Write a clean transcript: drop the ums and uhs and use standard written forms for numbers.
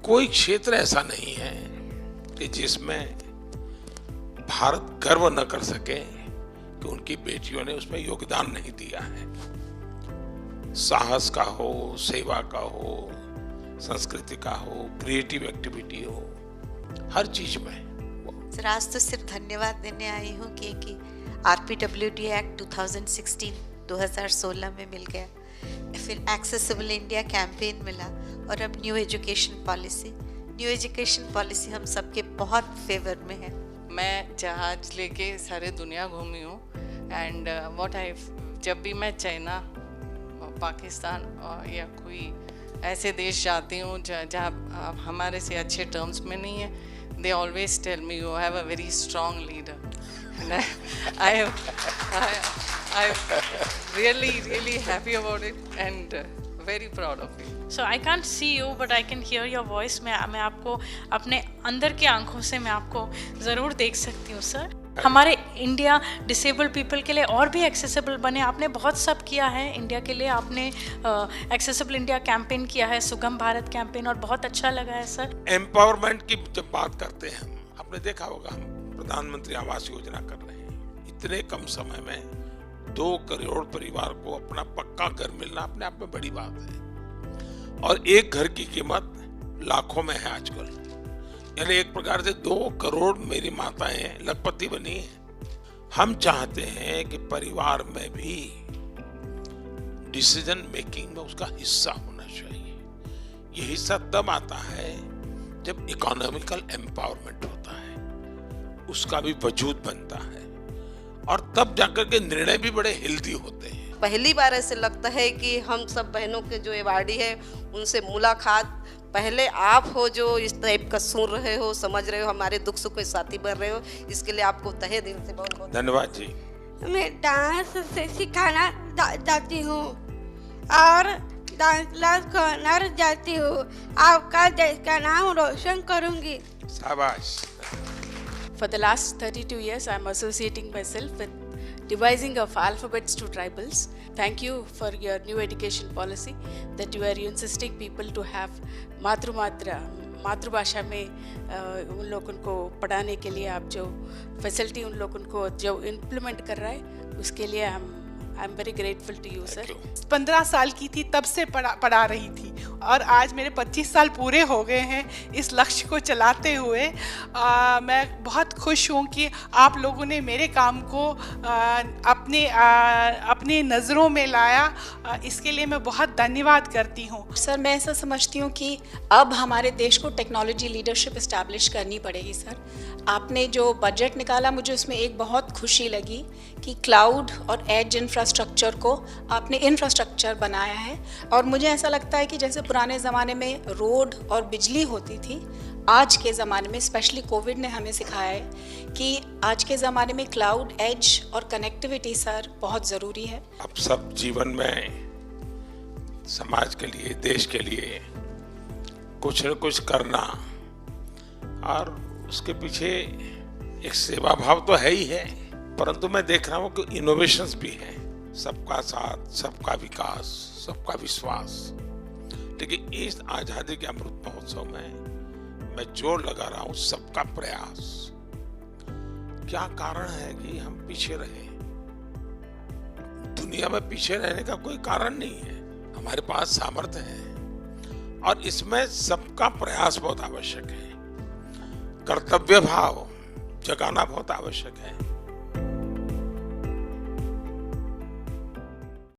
कोई क्षेत्र ऐसा नहीं है कि जिसमें भारत गर्व न कर सके कि उनकी बेटियों ने उसमें योगदान नहीं दिया है। साहस का हो, सेवा का हो, संस्कृति का हो, क्रिएटिव एक्टिविटी हो, हर चीज में। सर, आज तो सिर्फ धन्यवाद देने आई हूँ कि RPWD एक्ट 2016 में मिल गया, फिर एक्सेसिबल इंडिया कैंपेन मिला और अब न्यू एजुकेशन पॉलिसी हम सबके बहुत फेवर में है। मैं जहाज लेके सारे दुनिया घूमी हूँ एंड जब भी मैं चाइना, पाकिस्तान या कोई ऐसे देश जाती हूँ जहाँ हमारे से अच्छे टर्म्स में नहीं है, they always tell me you have a very strong leader, and I'm really happy about it and very proud of you. So I can't see you but I can hear your voice. मैं आपको अपने अंदर की आंखों से मैं आपको ज़रूर देख सकती हूँ सर। हमारे इंडिया डिसेबल पीपल के लिए और भी एक्सेसिबल बने। आपने बहुत सब किया है इंडिया के लिए। आपने एक्सेसिबल इंडिया कैंपेन किया है, सुगम भारत कैंपेन, और बहुत अच्छा लगा है सर। एम्पावरमेंट की जब बात करते हैं, आपने देखा होगा हम प्रधानमंत्री आवास योजना कर रहे हैं। इतने कम समय में 2 करोड़ परिवार को अपना पक्का घर मिलना अपने आप में बड़ी बात है, और एक घर की कीमत लाखों में है आजकल। यानी एक प्रकार से 2 करोड़ मेरी माताएं लखपति बनी हैं। हम चाहते हैं कि परिवार में भी डिसीजन मेकिंग में उसका हिस्सा होना चाहिए। ये हिस्सा तब आता है जब इकोनॉमिकल एम्पावरमेंट होता है, उसका भी वजूद बनता है, और तब जाकर के निर्णय भी बड़े हेल्दी होते हैं। पहली बार ऐसे लगता है कि हम सब बहनों के जो अवार्डी है उनसे मुलाकात, पहले आप हो जो इस टाइप का सुन रहे हो, समझ रहे हो, हमारे दुख सुख के साथी बन रहे हो, इसके लिए आपको तहे दिल से बहुत बहुत धन्यवाद जी। मैं डांस से सिखाना चाहती हूँ और डांस क्लास करना चाहती हूँ। आपका देश का नाम रोशन करूँगी। शाबाश। For the last 32 years, I'm associating myself with devising of alphabets to tribals. Thank you for your new education policy that you are insisting people to have मातृभाषा में उन लोगों को पढ़ाने के लिए आप जो फैसिलिटी उन लोगों को जो इम्प्लीमेंट कर रहा है, उसके लिए I am very grateful to you sir. 15 साल की थी तब से पढ़ा रही थी, और आज मेरे 25 साल पूरे हो गए हैं इस लक्ष्य को चलाते हुए। मैं बहुत खुश हूँ कि आप लोगों ने मेरे काम को अपने नज़रों में लाया। इसके लिए मैं बहुत धन्यवाद करती हूँ। सर, मैं ऐसा समझती हूँ कि अब हमारे देश को टेक्नोलॉजी लीडरशिप इस्टेब्लिश करनी पड़ेगी सर। आपने जो बजट निकाला, मुझे उसमें एक बहुत खुशी लगी कि क्लाउड और एज इंफ्रास्ट्रक्चर को आपने इंफ्रास्ट्रक्चर बनाया है, और मुझे ऐसा लगता है कि जैसे पुराने ज़माने में रोड और बिजली होती थी, आज के ज़माने में स्पेशली कोविड ने हमें सिखाया है कि आज के ज़माने में क्लाउड, एज और कनेक्टिविटी सर बहुत ज़रूरी है। अब सब जीवन में समाज के लिए, देश के लिए कुछ न कुछ करना, और उसके पीछे एक सेवा भाव तो है ही है, परंतु मैं देख रहा हूँ कि इनोवेशंस भी हैं। सबका साथ, सबका विकास, सबका विश्वास। लेकिन इस आजादी के अमृत महोत्सव में मैं जोर लगा रहा हूँ सबका प्रयास। क्या कारण है कि हम पीछे रहे? दुनिया में पीछे रहने का कोई कारण नहीं है। हमारे पास सामर्थ्य है, और इसमें सबका प्रयास बहुत आवश्यक है। कर्तव्य भाव जगाना बहुत आवश्यक है।